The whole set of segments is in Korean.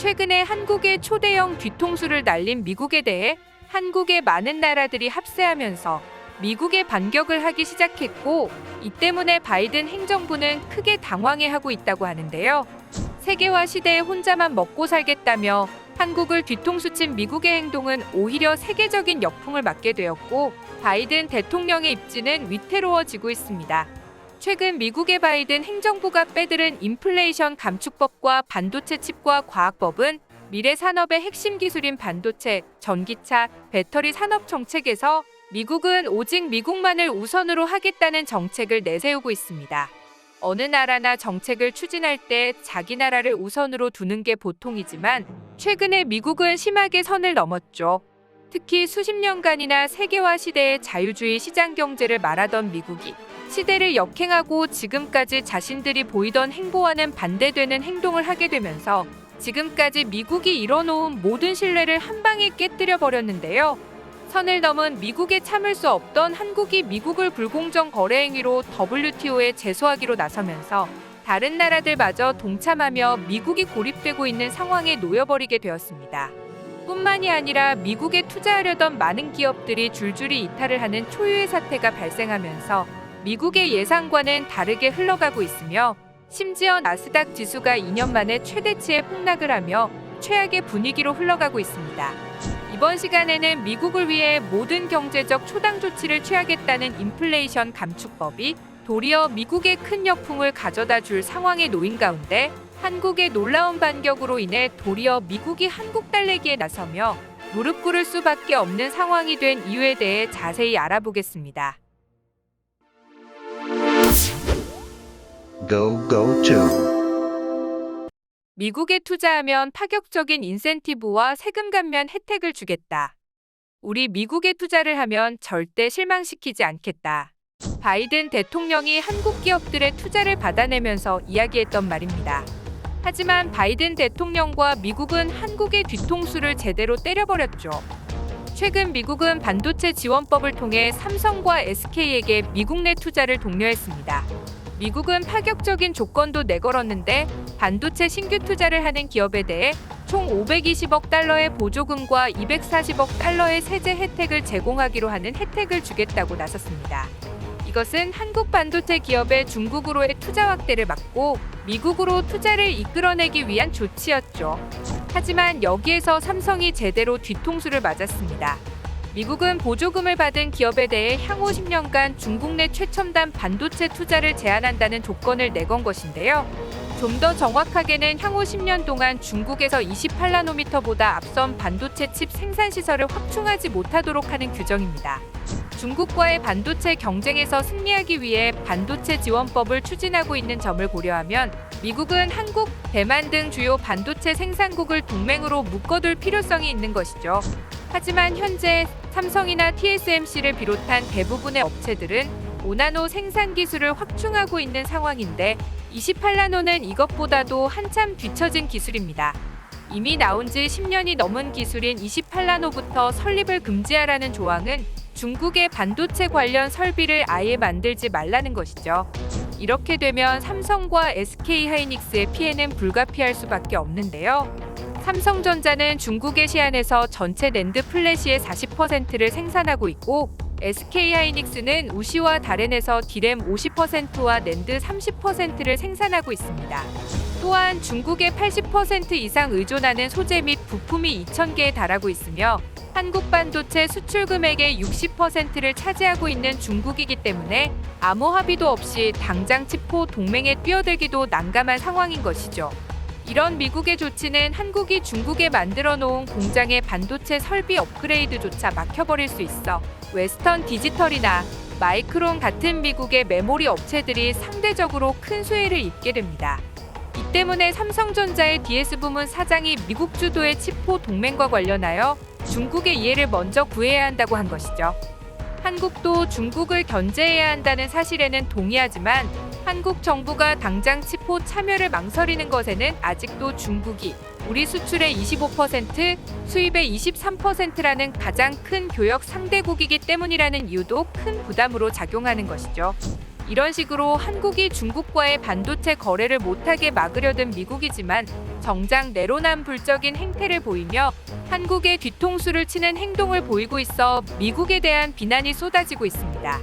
최근에 한국에 초대형 뒤통수를 날린 미국에 대해 한국의 많은 나라들이 합세하면서 미국에 반격을 하기 시작했고, 이 때문에 바이든 행정부는 크게 당황해하고 있다고 하는데요. 세계화 시대에 혼자만 먹고 살겠다며 한국을 뒤통수 친 미국의 행동은 오히려 세계적인 역풍을 맞게 되었고, 바이든 대통령의 입지는 위태로워지고 있습니다. 최근 미국의 바이든 행정부가 빼들은 인플레이션 감축법과 반도체 칩과 과학법은 미래 산업의 핵심 기술인 반도체, 전기차, 배터리 산업 정책에서 미국은 오직 미국만을 우선으로 하겠다는 정책을 내세우고 있습니다. 어느 나라나 정책을 추진할 때 자기 나라를 우선으로 두는 게 보통이지만 최근에 미국은 심하게 선을 넘었죠. 특히 수십 년간이나 세계화 시대의 자유주의 시장 경제를 말하던 미국이 시대를 역행하고 지금까지 자신들이 보이던 행보와는 반대되는 행동을 하게 되면서 지금까지 미국이 이뤄놓은 모든 신뢰를 한 방에 깨뜨려 버렸는데요. 선을 넘은 미국에 참을 수 없던 한국이 미국을 불공정 거래 행위로 WTO에 제소하기로 나서면서 다른 나라들마저 동참하며 미국이 고립되고 있는 상황에 놓여버리게 되었습니다. 뿐만이 아니라 미국에 투자하려던 많은 기업들이 줄줄이 이탈을 하는 초유의 사태가 발생하면서 미국의 예상과는 다르게 흘러가고 있으며 심지어 나스닥 지수가 2년 만에 최대치에 폭락을 하며 최악의 분위기로 흘러가고 있습니다. 이번 시간에는 미국을 위해 모든 경제적 초당 조치를 취하겠다는 인플레이션 감축법이 도리어 미국에 큰 역풍을 가져다 줄 상황에 놓인 가운데 한국의 놀라운 반격으로 인해 도리어 미국이 한국 달래기에 나서며 무릎 꿇을 수밖에 없는 상황이 된 이유에 대해 자세히 알아보겠습니다. 미국에 투자하면 파격적인 인센티브와 세금 감면 혜택을 주겠다. 우리 미국에 투자를 하면 절대 실망시키지 않겠다. 바이든 대통령이 한국 기업들의 투자를 받아내면서 이야기했던 말입니다. 하지만 바이든 대통령과 미국은 한국의 뒤통수를 제대로 때려버렸죠. 최근 미국은 반도체 지원법을 통해 삼성과 SK에게 미국 내 투자를 독려했습니다. 미국은 파격적인 조건도 내걸었는데 반도체 신규 투자를 하는 기업에 대해 총 520억 달러의 보조금과 240억 달러의 세제 혜택을 제공하기로 하는 혜택을 주겠다고 나섰습니다. 이것은 한국 반도체 기업의 중국으로의 투자 확대를 막고 미국으로 투자를 이끌어내기 위한 조치였죠. 하지만 여기에서 삼성이 제대로 뒤통수를 맞았습니다. 미국은 보조금을 받은 기업에 대해 향후 10년간 중국 내 최첨단 반도체 투자를 제한한다는 조건을 내건 것인데요. 좀 더 정확하게는 향후 10년 동안 중국에서 28나노미터보다 앞선 반도체 칩 생산 시설을 확충하지 못하도록 하는 규정입니다. 중국과의 반도체 경쟁에서 승리하기 위해 반도체 지원법을 추진하고 있는 점을 고려하면 미국은 한국, 대만 등 주요 반도체 생산국을 동맹으로 묶어둘 필요성이 있는 것이죠. 하지만 현재 삼성이나 TSMC를 비롯한 대부분의 업체들은 5나노 생산 기술을 확충하고 있는 상황인데 28나노는 이것보다도 한참 뒤처진 기술입니다. 이미 나온 지 10년이 넘은 기술인 28나노부터 설립을 금지하라는 조항은 중국의 반도체 관련 설비를 아예 만들지 말라는 것이죠. 이렇게 되면 삼성과 SK하이닉스의 피해는 불가피할 수밖에 없는데요. 삼성전자는 중국의 시안에서 전체 낸드 플래시의 40%를 생산하고 있고 SK하이닉스는 우시와 다렌에서 디램 50%와 낸드 30%를 생산하고 있습니다. 또한 중국에 80% 이상 의존하는 소재 및 부품이 2,000개에 달하고 있으며 한국 반도체 수출 금액의 60%를 차지하고 있는 중국이기 때문에 아무 합의도 없이 당장 치포 동맹에 뛰어들기도 난감한 상황인 것이죠. 이런 미국의 조치는 한국이 중국에 만들어 놓은 공장의 반도체 설비 업그레이드조차 막혀버릴 수 있어 웨스턴 디지털이나 마이크론 같은 미국의 메모리 업체들이 상대적으로 큰 수혜를 입게 됩니다. 이 때문에 삼성전자의 DS 부문 사장이 미국 주도의 치포 동맹과 관련하여 중국의 이해를 먼저 구해야 한다고 한 것이죠. 한국도 중국을 견제해야 한다는 사실에는 동의하지만 한국 정부가 당장 치포 참여를 망설이는 것에는 아직도 중국이 우리 수출의 25%, 수입의 23%라는 가장 큰 교역 상대국이기 때문이라는 이유도 큰 부담으로 작용하는 것이죠. 이런 식으로 한국이 중국과의 반도체 거래를 못하게 막으려던 미국이지만 정작 내로남불적인 행태를 보이며 한국의 뒤통수를 치는 행동을 보이고 있어 미국에 대한 비난이 쏟아지고 있습니다.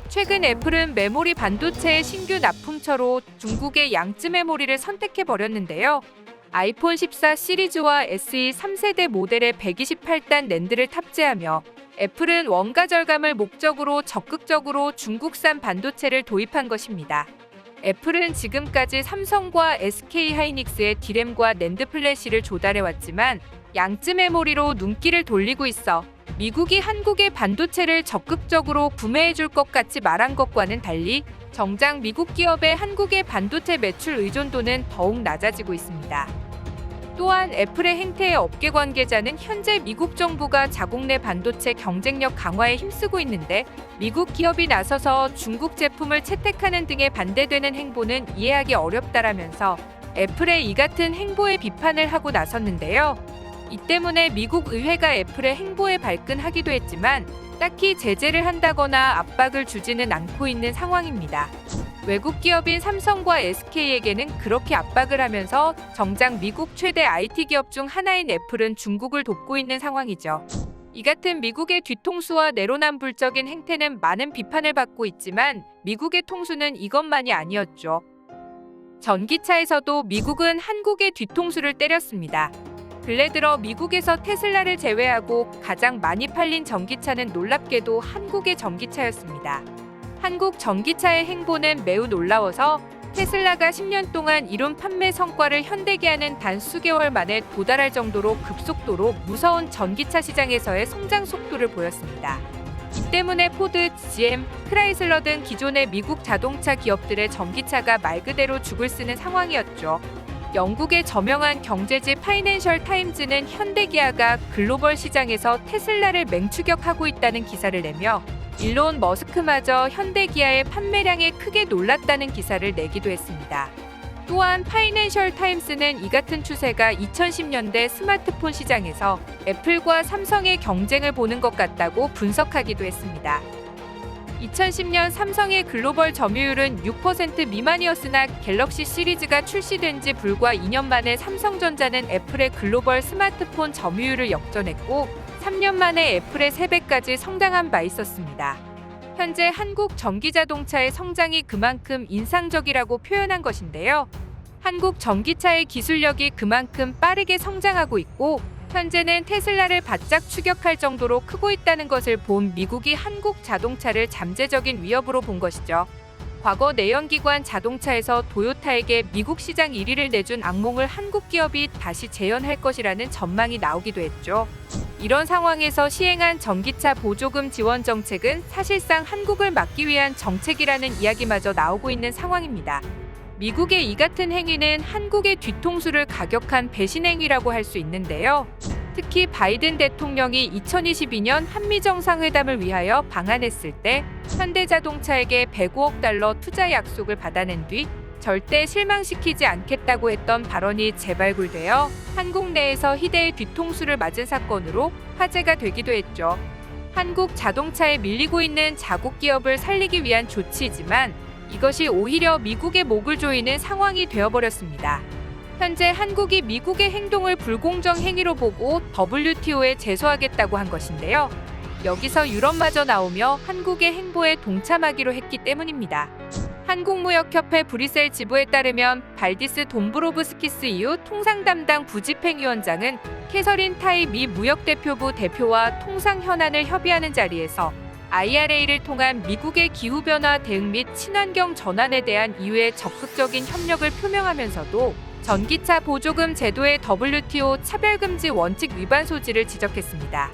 최근 애플은 메모리 반도체의 신규 납품처로 중국의 양쯔 메모리를 선택해버렸는데요. 아이폰 14 시리즈와 SE 3세대 모델에 128단 낸드를 탑재하며 애플은 원가 절감을 목적으로 적극적으로 중국산 반도체를 도입한 것입니다. 애플은 지금까지 삼성과 SK하이닉스의 디램과 낸드 플래시를 조달해왔지만 양쯔 메모리로 눈길을 돌리고 있어 미국이 한국의 반도체를 적극적으로 구매해줄 것 같이 말한 것과는 달리 정작 미국 기업의 한국의 반도체 매출 의존도는 더욱 낮아지고 있습니다. 또한 애플의 행태에 업계 관계자는 현재 미국 정부가 자국 내 반도체 경쟁력 강화에 힘쓰고 있는데 미국 기업이 나서서 중국 제품을 채택하는 등에 반대되는 행보는 이해하기 어렵다라면서 애플의 이 같은 행보에 비판을 하고 나섰는데요. 이 때문에 미국 의회가 애플의 행보에 발끈하기도 했지만 딱히 제재를 한다거나 압박을 주지는 않고 있는 상황입니다. 외국 기업인 삼성과 SK에게는 그렇게 압박을 하면서 정작 미국 최대 IT 기업 중 하나인 애플은 중국을 돕고 있는 상황이죠. 이 같은 미국의 뒤통수와 내로남불적인 행태는 많은 비판을 받고 있지만 미국의 통수는 이것만이 아니었죠. 전기차에서도 미국은 한국의 뒤통수를 때렸습니다. 근래 들어 미국에서 테슬라를 제외하고 가장 많이 팔린 전기차는 놀랍게도 한국의 전기차였습니다. 한국 전기차의 행보는 매우 놀라워서 테슬라가 10년 동안 이룬 판매 성과를 현대기아는 단 수개월 만에 도달할 정도로 급속도로 무서운 전기차 시장에서의 성장 속도를 보였습니다. 이 때문에 포드, GM, 크라이슬러 등 기존의 미국 자동차 기업들의 전기차가 말 그대로 죽을 쓰는 상황이었죠. 영국의 저명한 경제지 파이낸셜 타임즈는 현대기아가 글로벌 시장에서 테슬라를 맹추격하고 있다는 기사를 내며 일론 머스크마저 현대기아의 판매량에 크게 놀랐다는 기사를 내기도 했습니다. 또한 파이낸셜 타임스는 이 같은 추세가 2010년대 스마트폰 시장에서 애플과 삼성의 경쟁을 보는 것 같다고 분석하기도 했습니다. 2010년 삼성의 글로벌 점유율은 6% 미만이었으나 갤럭시 시리즈가 출시된 지 불과 2년 만에 삼성전자는 애플의 글로벌 스마트폰 점유율을 역전했고 3년 만에 애플의 3배까지 성장한 바 있었습니다. 현재 한국 전기자동차의 성장이 그만큼 인상적이라고 표현한 것인데요. 한국 전기차의 기술력이 그만큼 빠르게 성장하고 있고 현재는 테슬라를 바짝 추격할 정도로 크고 있다는 것을 본 미국이 한국 자동차를 잠재적인 위협으로 본 것이죠. 과거 내연기관 자동차에서 도요타에게 미국 시장 1위를 내준 악몽을 한국 기업이 다시 재현할 것이라는 전망이 나오기도 했죠. 이런 상황에서 시행한 전기차 보조금 지원 정책은 사실상 한국을 막기 위한 정책이라는 이야기마저 나오고 있는 상황입니다. 미국의 이 같은 행위는 한국의 뒤통수를 가격한 배신 행위라고 할 수 있는데요. 특히 바이든 대통령이 2022년 한미 정상회담을 위하여 방한했을 때 현대자동차에게 105억 달러 투자 약속을 받아낸 뒤 절대 실망시키지 않겠다고 했던 발언이 재발굴되어 한국 내에서 희대의 뒤통수를 맞은 사건으로 화제가 되기도 했죠. 한국 자동차에 밀리고 있는 자국 기업을 살리기 위한 조치이지만 이것이 오히려 미국의 목을 조이는 상황이 되어버렸습니다. 현재 한국이 미국의 행동을 불공정 행위로 보고 WTO에 제소하겠다고 한 것인데요. 여기서 유럽마저 나오며 한국의 행보에 동참하기로 했기 때문입니다. 한국무역협회 브뤼셀 지부에 따르면 발디스 돈브로브스키스 EU 통상 담당 부집행위원장은 캐서린 타이 미 무역대표부 대표와 통상 현안을 협의하는 자리에서 IRA를 통한 미국의 기후변화 대응 및 친환경 전환에 대한 EU의 적극적인 협력을 표명하면서도 전기차 보조금 제도의 WTO 차별금지 원칙 위반 소지를 지적했습니다.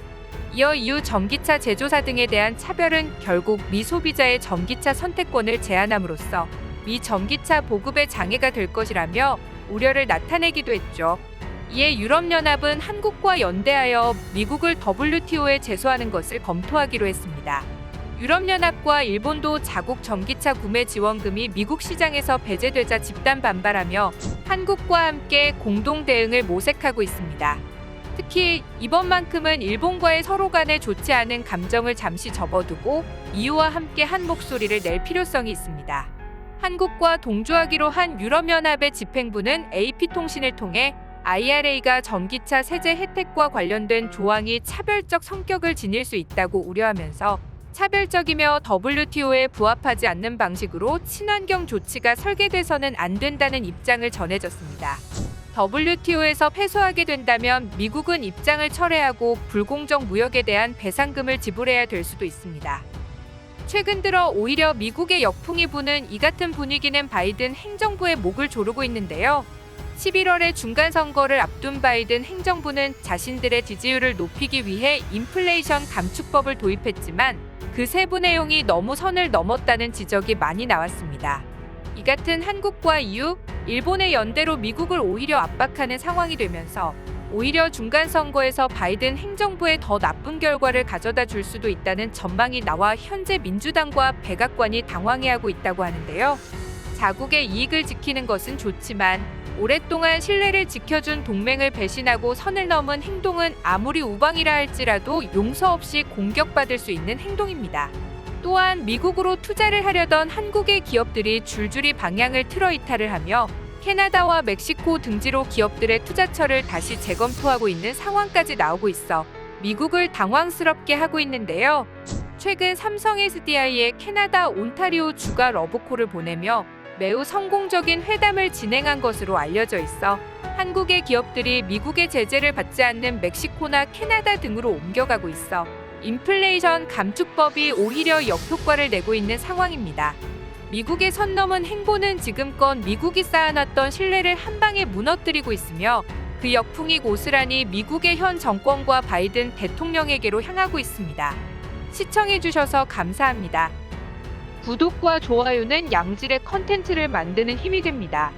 이어 EU 전기차 제조사 등에 대한 차별은 결국 미 소비자의 전기차 선택권을 제한함으로써 미 전기차 보급에 장애가 될 것이라며 우려를 나타내기도 했죠. 이에 유럽연합은 한국과 연대하여 미국을 WTO에 제소하는 것을 검토하기로 했습니다. 유럽연합과 일본도 자국 전기차 구매 지원금이 미국 시장에서 배제되자 집단 반발하며 한국과 함께 공동 대응을 모색하고 있습니다. 특히 이번만큼은 일본과의 서로 간의 좋지 않은 감정을 잠시 접어두고 EU와 함께 한 목소리를 낼 필요성이 있습니다. 한국과 동조하기로 한 유럽연합의 집행부는 AP통신을 통해 IRA가 전기차 세제 혜택과 관련된 조항이 차별적 성격을 지닐 수 있다고 우려하면서 차별적이며 WTO에 부합하지 않는 방식으로 친환경 조치가 설계돼서는 안 된다는 입장을 전해졌습니다. WTO에서 패소하게 된다면 미국은 입장을 철회하고 불공정 무역에 대한 배상금을 지불해야 될 수도 있습니다. 최근 들어 오히려 미국의 역풍이 부는 이 같은 분위기는 바이든 행정부의 목을 조르고 있는데요. 11월에 중간선거를 앞둔 바이든 행정부는 자신들의 지지율을 높이기 위해 인플레이션 감축법을 도입했지만 그 세부 내용이 너무 선을 넘었다는 지적이 많이 나왔습니다. 이 같은 한국과 EU, 일본의 연대로 미국을 오히려 압박하는 상황이 되면서 오히려 중간선거에서 바이든 행정부에 더 나쁜 결과를 가져다 줄 수도 있다는 전망이 나와 현재 민주당과 백악관이 당황해하고 있다고 하는데요. 자국의 이익을 지키는 것은 좋지만 오랫동안 신뢰를 지켜준 동맹을 배신하고 선을 넘은 행동은 아무리 우방이라 할지라도 용서 없이 공격받을 수 있는 행동입니다. 또한 미국으로 투자를 하려던 한국의 기업들이 줄줄이 방향을 틀어 이탈을 하며 캐나다와 멕시코 등지로 기업들의 투자처를 다시 재검토하고 있는 상황까지 나오고 있어 미국을 당황스럽게 하고 있는데요. 최근 삼성 SDI의 캐나다 온타리오 주가 러브콜을 보내며 매우 성공적인 회담을 진행한 것으로 알려져 있어 한국의 기업들이 미국의 제재를 받지 않는 멕시코나 캐나다 등으로 옮겨가고 있어 인플레이션 감축법이 오히려 역효과를 내고 있는 상황입니다. 미국의 선 넘은 행보는 지금껏 미국이 쌓아놨던 신뢰를 한 방에 무너뜨리고 있으며 그 역풍이 고스란히 미국의 현 정권과 바이든 대통령에게로 향하고 있습니다. 시청해주셔서 감사합니다. 구독과 좋아요는 양질의 컨텐츠를 만드는 힘이 됩니다.